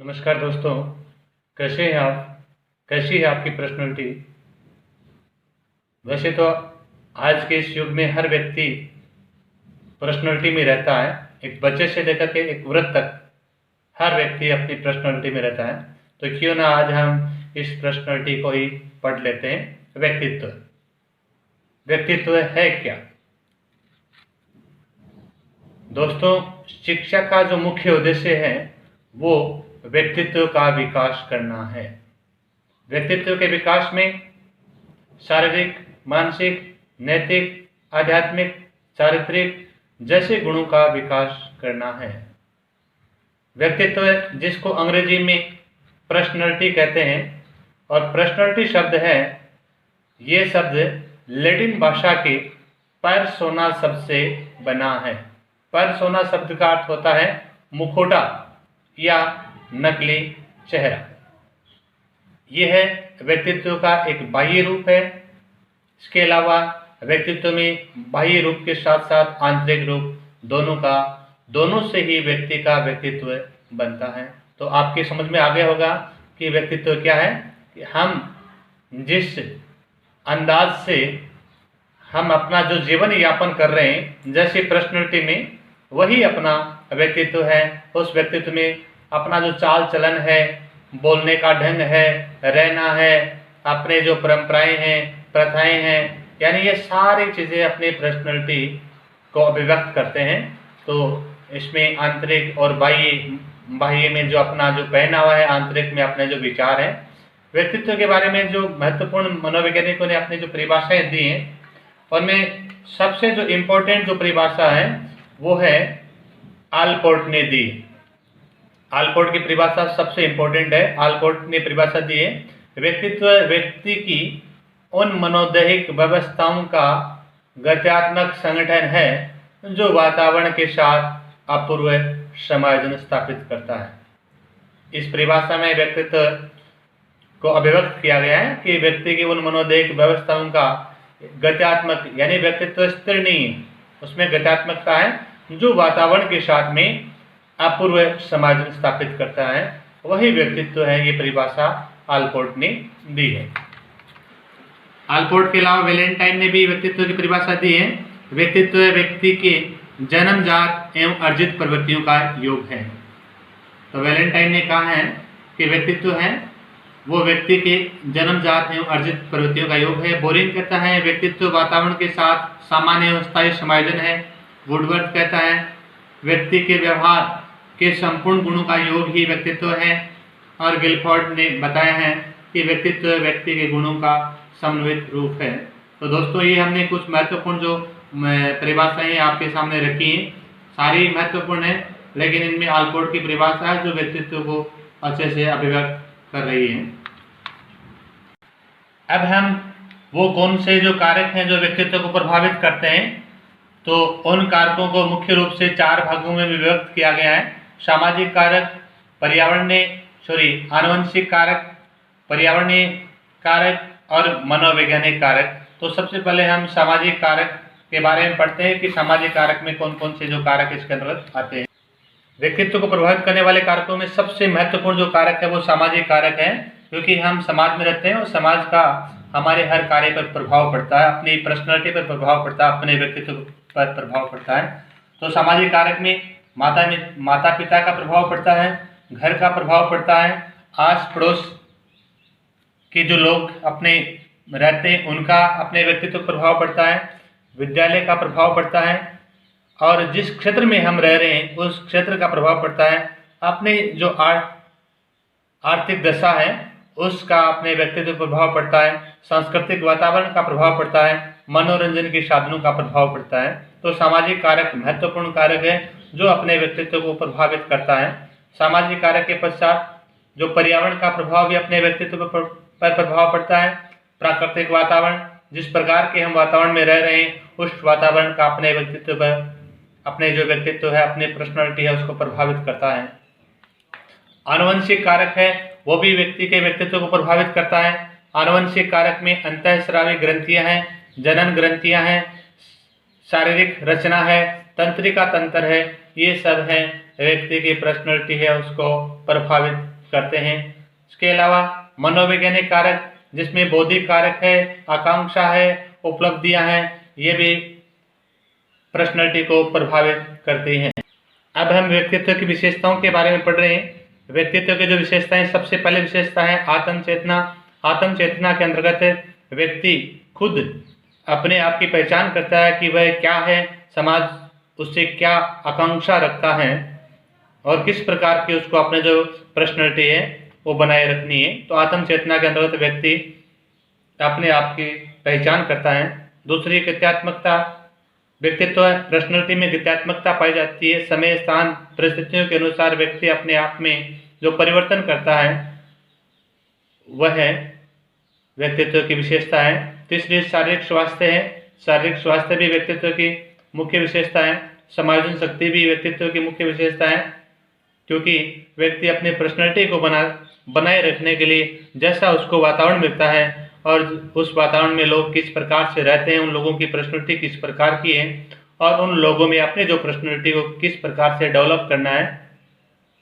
नमस्कार दोस्तों, कैसे हैं आप? कैसी है आपकी पर्सनैलिटी? वैसे तो आज के इस युग में हर व्यक्ति पर्सनैलिटी में रहता है। एक बच्चे से लेकर के एक वृद्ध तक हर व्यक्ति अपनी पर्सनैलिटी में रहता है। तो क्यों ना आज हम इस पर्सनैलिटी को ही पढ़ लेते हैं। व्यक्तित्व। व्यक्तित्व है क्या? दोस्तों, शिक्षा का जो मुख्य उद्देश्य है वो व्यक्तित्व का विकास करना है। व्यक्तित्व के विकास में शारीरिक, मानसिक, नैतिक, आध्यात्मिक, चारित्रिक जैसे गुणों का विकास करना है। व्यक्तित्व जिसको अंग्रेजी में पर्सनैलिटी कहते हैं, और पर्सनैलिटी शब्द है, ये शब्द लैटिन भाषा के पर्सोना शब्द से बना है। पर्सोना शब्द का अर्थ होता है मुखौटा या नकली चेहरा। यह है व्यक्तित्व का एक बाह्य रूप है। इसके अलावा व्यक्तित्व में बाह्य रूप के साथ साथ आंतरिक रूप दोनों से ही व्यक्ति का व्यक्तित्व बनता है। तो आपकी समझ में आ गया होगा कि व्यक्तित्व क्या है। कि हम जिस अंदाज से हम अपना जो जीवन यापन कर रहे हैं, जैसे पर्सनैलिटी में वही अपना व्यक्तित्व है। उस व्यक्तित्व में अपना जो चाल चलन है, बोलने का ढंग है, रहना है, अपने जो परंपराएं हैं, प्रथाएं हैं, यानी ये सारी चीज़ें अपनी पर्सनैलिटी को अभिव्यक्त करते हैं। तो इसमें आंतरिक और बाह्य में जो अपना जो पहनावा है, आंतरिक में अपने जो विचार हैं। व्यक्तित्व के बारे में जो महत्वपूर्ण मनोवैज्ञानिकों ने अपनी जो परिभाषाएं दी हैं, उनमें सबसे जो इम्पोर्टेंट जो परिभाषा है वो है आलपोर्ट ने दी। आलपोर्ट की परिभाषा सबसे इम्पोर्टेंट है। आलपोर्ट ने परिभाषा दी है, व्यक्तित्व व्यक्ति की उन मनोदैहिक व्यवस्थाओं का गत्यात्मक संगठन है जो वातावरण के साथ अपूर्व समायोजन स्थापित करता है। इस परिभाषा में व्यक्तित्व को अभिव्यक्त किया गया है कि व्यक्ति की उन मनोदैहिक व्यवस्थाओं का गत्यात्मक, यानी व्यक्तित्व स्थिर नहीं है, उसमें गत्यात्मकता है, जो वातावरण के साथ में अपूर्व समायोजन स्थापित करता है, वही व्यक्तित्व है। ये परिभाषा आलपोर्ट ने दी है। आलपोर्ट के अलावा वैलेंटाइन ने भी व्यक्तित्व की परिभाषा दी है। व्यक्तित्व व्यक्ति के जन्मजात एवं अर्जित प्रवृत्तियों का योग है। तो वैलेंटाइन ने कहा है कि व्यक्तित्व है वो व्यक्ति के जन्मजात एवं अर्जित प्रवृत्तियों का योग है। बोरिंग कहता है व्यक्तित्व वातावरण के साथ सामान्य एवं स्थायी समायोजन है। वुडवर्थ कहता है व्यक्ति के व्यवहार के संपूर्ण गुणों का योग ही व्यक्तित्व है। और गिलफोर्ड ने बताया है कि व्यक्तित्व व्यक्ति के गुणों का समन्वित रूप है। तो दोस्तों, ये हमने कुछ महत्वपूर्ण जो परिभाषाएं आपके सामने रखी हैं, सारी महत्वपूर्ण है, लेकिन इनमें आलपोर्ट की परिभाषा है जो व्यक्तित्व को अच्छे से अभिव्यक्त कर रही है। अब हम वो कौन से जो कारक हैं जो व्यक्तित्व को प्रभावित करते हैं, तो उन कारकों को मुख्य रूप से 4 भागों में विभक्त किया गया है। सामाजिक कारक, आनुवंशिक कारक, पर्यावरणीय कारक और मनोवैज्ञानिक कारक। तो सबसे पहले हम सामाजिक कारक के बारे में पढ़ते हैं कि सामाजिक कारक में कौन कौन से जो कारक इसके अंतर्गत आते हैं। व्यक्तित्व को प्रभावित करने वाले कारकों में सबसे महत्वपूर्ण जो कारक है वो सामाजिक कारक है, क्योंकि हम समाज में रहते हैं और समाज का हमारे हर कार्य पर प्रभाव पड़ता है, अपनी पर्सनैलिटी पर प्रभाव पड़ता है, अपने व्यक्तित्व पर प्रभाव पड़ता है। तो सामाजिक कारक में माता पिता का प्रभाव पड़ता है, घर का प्रभाव पड़ता है, आस पड़ोस के जो लोग अपने रहते हैं उनका अपने व्यक्तित्व पर प्रभाव पड़ता है, विद्यालय का प्रभाव पड़ता है, और जिस क्षेत्र में हम रह रहे हैं उस क्षेत्र का प्रभाव पड़ता है। अपने जो आर्थिक दशा है उसका अपने व्यक्तित्व पर प्रभाव पड़ता है, सांस्कृतिक वातावरण का प्रभाव पड़ता है, मनोरंजन के साधनों का प्रभाव पड़ता है। तो सामाजिक कारक महत्वपूर्ण कारक है जो अपने व्यक्तित्व को प्रभावित करता है। सामाजिक कारक के पश्चात जो पर्यावरण का प्रभाव भी अपने व्यक्तित्व पर प्रभाव पड़ता है। प्राकृतिक वातावरण, जिस प्रकार के हम वातावरण में रह रहे हैं उस वातावरण का अपने व्यक्तित्व पर, अपने जो व्यक्तित्व है, अपनी पर्सनैलिटी है, उसको प्रभावित करता है। आनुवंशिक कारक है वो भी व्यक्ति के व्यक्तित्व को प्रभावित करता है। आनुवंशिक कारक में अंतःस्रावी ग्रंथियां हैं, जनन ग्रंथियां हैं, शारीरिक रचना है, तंत्रिका तंत्र है, ये सब हैं व्यक्ति की पर्सनैलिटी है उसको प्रभावित करते हैं। इसके अलावा मनोवैज्ञानिक कारक जिसमें बौद्धिक कारक है, आकांक्षा है, उपलब्धियां हैं, ये भी पर्सनैलिटी को प्रभावित करती हैं। अब हम व्यक्तित्व की विशेषताओं के बारे में पढ़ रहे हैं। व्यक्तित्व की जो विशेषताएं, सबसे पहले विशेषता है आत्म चेतना। आत्म चेतना के अंतर्गत व्यक्ति खुद अपने आप की पहचान करता है कि वह क्या है, समाज उससे क्या आकांक्षा रखता है और किस प्रकार की उसको अपने जो पर्सनैलिटी है वो बनाए रखनी है। तो आत्म चेतना के अंतर्गत व्यक्ति अपने आप की पहचान करता है। दूसरी गत्यात्मकता, व्यक्तित्व पर्सनैलिटी में गत्यात्मकता पाई जाती है। समय, स्थान, परिस्थितियों के अनुसार व्यक्ति अपने आप में जो परिवर्तन करता है वह है व्यक्तित्व की विशेषता है। तीसरी शारीरिक स्वास्थ्य है। शारीरिक स्वास्थ्य भी व्यक्तित्व की मुख्य विशेषता है। समायोजन शक्ति भी व्यक्तित्व की मुख्य विशेषता है, क्योंकि व्यक्ति अपनी पर्सनैलिटी को बनाए रखने के लिए जैसा उसको वातावरण मिलता है और उस वातावरण में लोग किस प्रकार से रहते हैं, उन लोगों की पर्सनैलिटी किस प्रकार की है और उन लोगों में अपने जो पर्सनैलिटी को किस प्रकार से डेवलप करना है,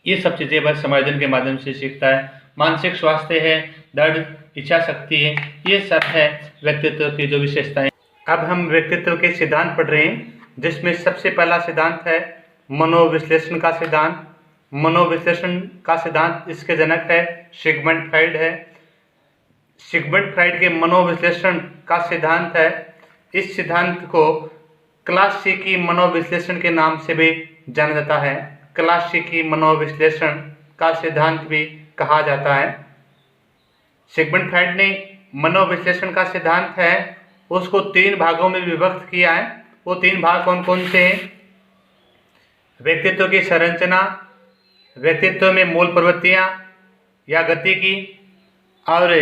ये सब चीज़ें वह समायोजन के माध्यम से सीखता है। मानसिक स्वास्थ्य है, दृढ़ इच्छा शक्ति है, ये सब है व्यक्तित्व की जो विशेषताएं। अब हम व्यक्तित्व के सिद्धांत पढ़ रहे हैं, जिसमें सबसे पहला सिद्धांत है मनोविश्लेषण का सिद्धांत। मनोविश्लेषण का सिद्धांत इसके जनक है सिगमंड फ्राइड है। सिगमंड फ्राइड के मनोविश्लेषण का सिद्धांत है, इस सिद्धांत को क्लासिकी मनोविश्लेषण के नाम से भी जाना जाता है। क्लासिकी मनोविश्लेषण का सिद्धांत भी कहा जाता है। सिगमंड फ्राइड ने मनोविश्लेषण का सिद्धांत है उसको 3 भागों में विभक्त किया है। वो 3 भाग कौन कौन से हैं? व्यक्तित्व की संरचना, व्यक्तित्व में मूल प्रवृत्तियां या गति की, और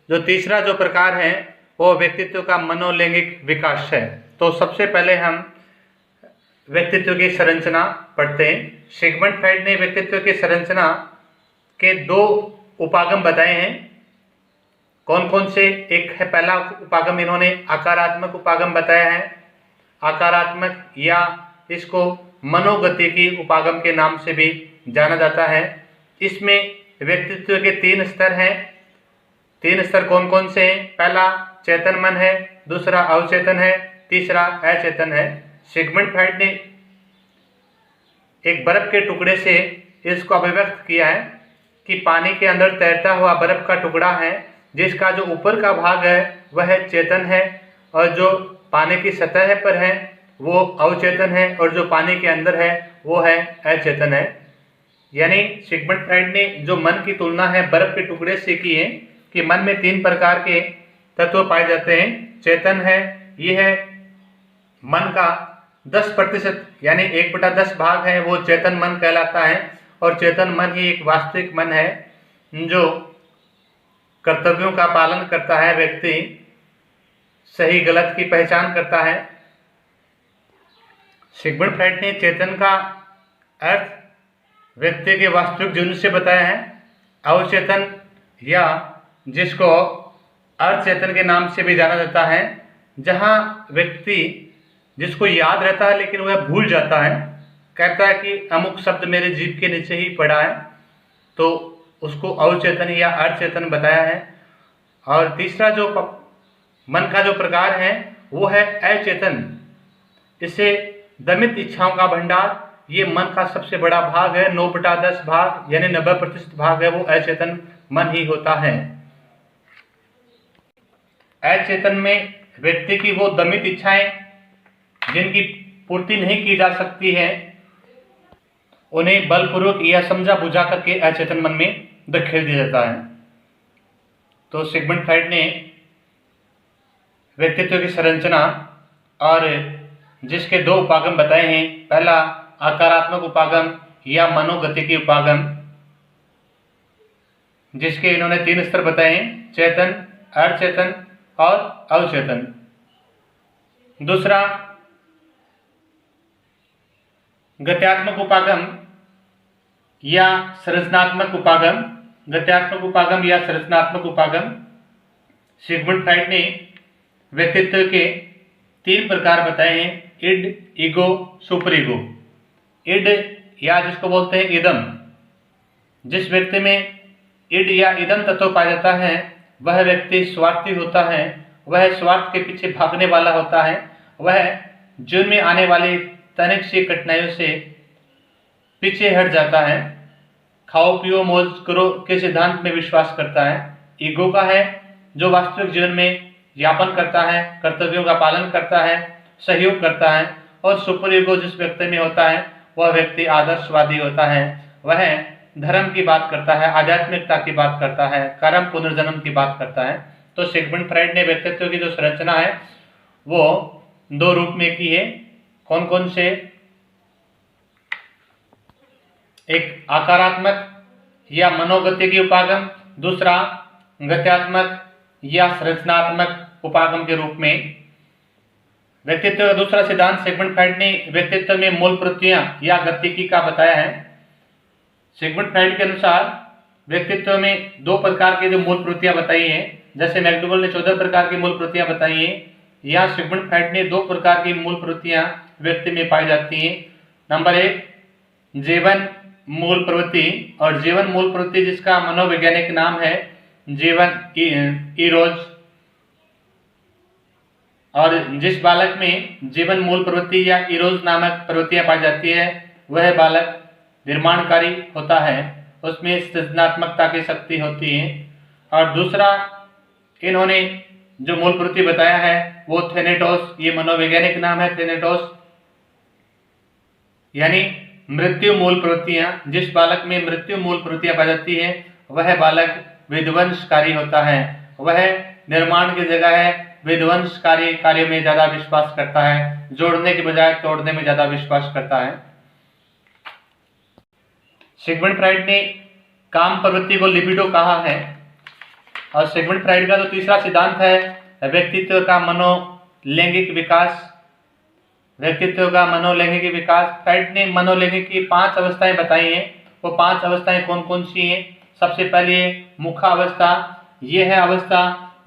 जो तीसरा जो प्रकार है वो व्यक्तित्व का मनोलैंगिक विकास है। तो सबसे पहले हम व्यक्तित्व की संरचना पढ़ते हैं। सिगमंड फ्राइड ने व्यक्तित्व की संरचना के 2 उपागम बताए हैं। कौन कौन से? एक है पहला उपागम इन्होंने आकारात्मक उपागम बताया है। आकारात्मक या इसको मनोगतिकी उपागम के नाम से भी जाना जाता है। इसमें व्यक्तित्व के 3 स्तर हैं। 3 स्तर कौन कौन से हैं? पहला चेतन मन है, दूसरा अवचेतन है, तीसरा अचेतन है। सिगमंड फ्राइड ने एक बर्फ के टुकड़े से इसको अभिव्यक्त किया है कि पानी के अंदर तैरता हुआ बर्फ का टुकड़ा है, जिसका जो ऊपर का भाग है वह चेतन है और जो पानी की सतह पर है वो अवचेतन है और जो पानी के अंदर है वो है अचेतन है। यानी सिगमंड फ्राइड ने जो मन की तुलना है बर्फ के टुकड़े से की है कि मन में 3 प्रकार के तत्व पाए जाते हैं। चेतन है, ये है मन का 10% यानी 1/10 भाग है, वो चेतन मन कहलाता है। और चेतन मन ही एक वास्तविक मन है जो कर्तव्यों का पालन करता है, व्यक्ति सही गलत की पहचान करता है। सिगमंड फ्राइड ने चेतन का अर्थ व्यक्ति के वास्तविक जीवन से बताया है। अवचेतन या जिसको अर्धचेतन के नाम से भी जाना जाता है, जहाँ व्यक्ति जिसको याद रहता है लेकिन वह भूल जाता है, कहता है कि अमुक शब्द मेरे जीभ के नीचे ही पड़ा है, तो उसको अवचेतन या अर्धचेतन बताया है। और तीसरा जो मन का जो प्रकार है वो है अचेतन। इसे दमित इच्छाओं का भंडार, ये मन का सबसे बड़ा भाग है। 9/10 भाग यानी 90% भाग है वो अचेतन मन ही होता है। अचेतन में व्यक्ति की वो दमित इच्छाएं जिनकी पूर्ति नहीं की जा सकती है, उन्हें बलपूर्वक या समझा बुझा करके अचेतन मन में धकेल दिया जाता है। तो सिगमंड फ्राइड ने व्यक्तित्व की संरचना और जिसके 2 उपागम बताए हैं, पहला आकारात्मक उपागम या मनोगतिकी उपागम, जिसके इन्होंने 3 स्तर बताए हैं, चेतन, अर्धचेतन और अवचेतन। दूसरा गत्यात्मक उपागम या संरचनात्मक उपागम। गत्यात्मक उपागम या संरचनात्मक उपागम, सिगमंड फ्राइड ने व्यक्तित्व के 3 प्रकार बताए हैं, id, ego, super ego. Id या जिसको बोलते हैं इदम, जिस व्यक्ति में इड या इदम तत्व पाया जाता है वह व्यक्ति स्वार्थी होता है, वह स्वार्थ के पीछे भागने वाला होता है, वह जीवन में आने वाली तनिक सी कठिनाइयों से पीछे हट जाता है, खाओ पियो मौज करो के सिद्धांत में विश्वास करता है। ईगो का है जो वास्तविक जीवन में यापन करता है, कर्तव्यों का पालन करता है, सहयोग करता है। और सुपर ईगो जिस व्यक्ति में होता है वह व्यक्ति आदर्शवादी होता है, वह धर्म की बात करता है, आध्यात्मिकता की बात करता है, कर्म पुनर्जन्म की बात करता है। तो सिगमंड फ्राइड ने व्यक्तित्व की जो संरचना है वो 2 रूप में की है। कौन कौन से? एक आकारात्मक या मनोगति की उपागम, दूसरा गत्यात्मक या संरचनात्मक उपागम के रूप में। व्यक्तित्व का दूसरा सिद्धांत सिगमंड फ्राइड ने व्यक्तित्व में मूल प्रवृत्तियां या गतिकी का बताया है। सिगमंड फ्राइड के अनुसार व्यक्तित्व में 2 प्रकार की जो मूल प्रवृत्तियां बताई हैं, जैसे मैकडोगल ने 14 प्रकार की मूल प्रवृत्तियां बताई हैं, या सिगमंड फ्राइड ने 2 प्रकार की मूल प्रवृत्तियां व्यक्ति में पाई जाती हैं। नंबर 1 जीवन मूल प्रवृत्ति, और जीवन मूल प्रवृत्ति जिसका मनोवैज्ञानिक नाम है जीवन इरोज। और जिस बालक में जीवन मूल प्रवृत्ति या इरोज नामक प्रवृत्तियां पाई जाती है वह बालक निर्माणकारी होता है, उसमें सृजनात्मकता की शक्ति होती है। और दूसरा इन्होंने जो मूल प्रवृत्ति बताया है वो थेनेटोस, ये मनोवैज्ञानिक नाम है थेनेटोस, यानी मृत्यु मूल प्रवृत्तियां। जिस बालक में मृत्यु मूल प्रवृत्तियां पाई जाती है वह बालक विध्वंसकारी होता है, वह निर्माण की जगह है विध्वंसकारी कार्यों में ज्यादा विश्वास करता है, जोड़ने के बजाय तोड़ने में ज्यादा विश्वास करता है। सिगमंड फ्राइड ने काम प्रवृत्ति को लिबिडो कहा है। और सिगमंड फ्राइड का जो तीसरा सिद्धांत है व्यक्तित्व का मनोलैंगिक विकास, व्यक्तित्व का मनोलैंगिक विकास। फ्राइड ने मनोलैंगिक की 5 अवस्थाएं बताई हैं। वो 5 अवस्थाएं कौन कौन सी हैं? सबसे पहले मुखावस्था, ये है अवस्था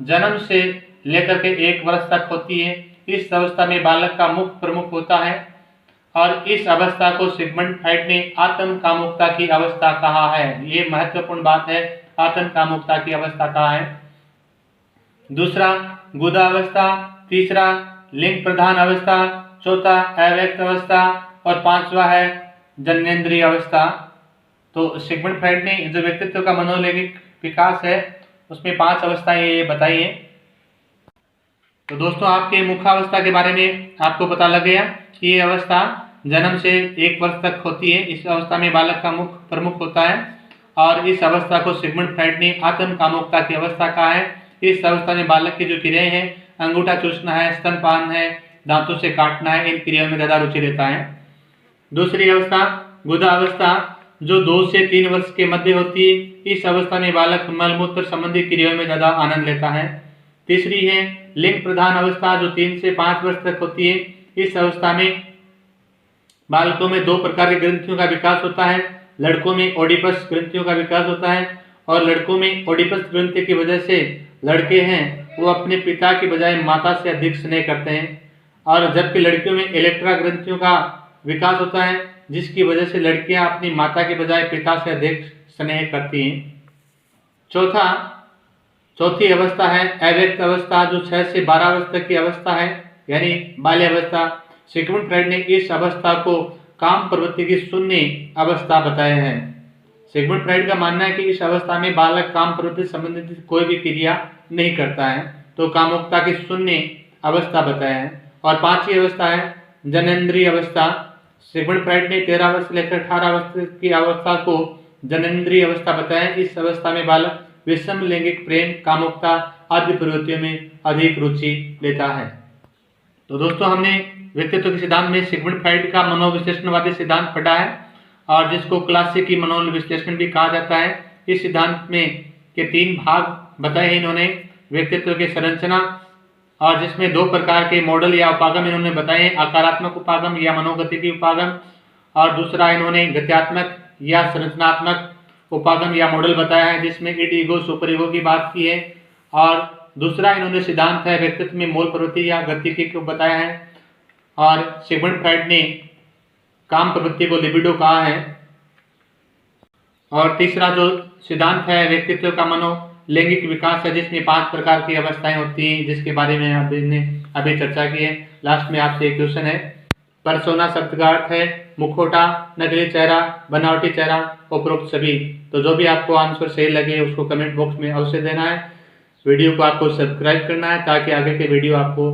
जन्म से लेकर के 1 वर्ष तक होती है। इस अवस्था में बालक का मुख प्रमुख होता है और इस अवस्था को सिगमंड फ्राइड ने आत्म कामुकता की अवस्था कहा है। ये महत्वपूर्ण बात है, आत्म कामुकता की अवस्था कहा है। दूसरा गुदावस्था, तीसरा लिंग प्रधान अवस्था, चौथा अव्यक्त अवस्था और 5वां है जन्नेन्द्रिय अवस्था। तो सिगमंड फ्राइड ने जो व्यक्तित्व का मनोलैंगिक विकास है उसमें 5 अवस्थाएं ये बताई हैं। तो दोस्तों आपके मुखावस्था के बारे में आपको पता लग गया कि ये अवस्था जन्म से 1 वर्ष तक होती है। इस अवस्था में बालक का मुख प्रमुख होता है और इस अवस्था को सिगमंड फ्राइड ने आत्म कामुकता की अवस्था कहा है। इस अवस्था में बालक की जो क्रियाएं हैं, अंगूठा चूसना है, स्तनपान है, दांतों से काटना है, इन क्रियाओं में ज्यादा रुचि लेता है। दूसरी अवस्था गुदा अवस्था जो 2 से 3 वर्ष के मध्य होती है। इस अवस्था में बालक मलमूत्र संबंधी क्रियाओं में ज्यादा आनंद लेता है। तीसरी है लिंग प्रधान अवस्था जो 3 से 5 वर्ष तक होती है। इस अवस्था में बालकों में 2 प्रकार की ग्रंथियों का विकास होता है। लड़कों में ओडिपस ग्रंथियों का विकास होता है और लड़कों में ओडिपस ग्रंथि की वजह से लड़के हैं वो अपने पिता की बजाय माता से अधिक स्नेह करते हैं, और जबकि लड़कियों में इलेक्ट्रा ग्रंथियों का विकास होता है जिसकी वजह से लड़कियां अपनी माता के बजाय पिता से अधिक स्नेह करती हैं। चौथी अवस्था है अव्यक्त अवस्था जो 6 से 12 वर्ष तक की अवस्था है, यानी बाल्यावस्था। सिगमंड फ्राइड ने इस अवस्था को काम प्रवृत्ति की शून्य अवस्था बताया है। सिगमंड फ्राइड का मानना है कि इस अवस्था में बालक काम प्रवृत्ति संबंधित कोई भी क्रिया नहीं करता है, तो कामुकता की शून्य अवस्था बताया है। और 5वीं अवस्था है जनेंद्रिय अवस्था। सिगमंड फ्राइड ने 13 वर्ष से लेकर 18 वर्ष की अवस्था को जनेंद्रिय अवस्था बताया। इस अवस्था में बालक विषम लैंगिक प्रेम, कामुकता आदि प्रवृत्तियों में अधिक रुचि लेता है। तो दोस्तों हमने व्यक्तित्व के सिद्धांत में सिगमंड फ्राइड का मनोविश्लेषणवादी सिद्धांत पढ़ा है और जिसको क्लासिकी मनोविश्लेषण भी कहा जाता है। इस सिद्धांत में के 3 भाग बताए हैं इन्होंने, व्यक्तित्व की संरचना, और जिसमें 2 प्रकार के मॉडल या उपागम इन्होंने बताए, आकारात्मक उपागम या मनोगतिकी उपागम, और दूसरा इन्होंने गत्यात्मक या संरचनात्मक उपागम या मॉडल बताया है जिसमें इड ईगो सुपर ईगो की बात की है। और दूसरा इन्होंने सिद्धांत है व्यक्तित्व में मूल प्रवृत्ति या गतिकी को बताया है। और सिगमंड फ्राइड ने काम प्रवृत्ति को लिबिडो कहा है। और तीसरा जो सिद्धांत है व्यक्तित्व का मनोलैंगिक विकास है, जिसमें 5 प्रकार की अवस्थाएं होती हैं, जिसके बारे में अभी चर्चा की है। लास्ट में आपसे एक क्वेश्चन है, पर्सोना शब्द का अर्थ है मुखौटा, नकली चेहरा, बनावटी चेहरा, उपरोक्त सभी। तो जो भी आपको आंसर सही लगे उसको कमेंट बॉक्स में अवश्य देना है। वीडियो को आपको सब्सक्राइब करना है ताकि आगे के वीडियो आपको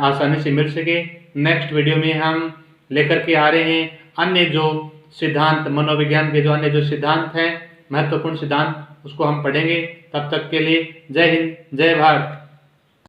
आसानी से मिल सके। नेक्स्ट वीडियो में हम लेकर के आ रहे हैं अन्य जो सिद्धांत, मनोविज्ञान के जो अन्य जो सिद्धांत हैं, महत्वपूर्ण सिद्धांत, उसको हम पढ़ेंगे। तब तक के लिए जय हिंद, जय भारत।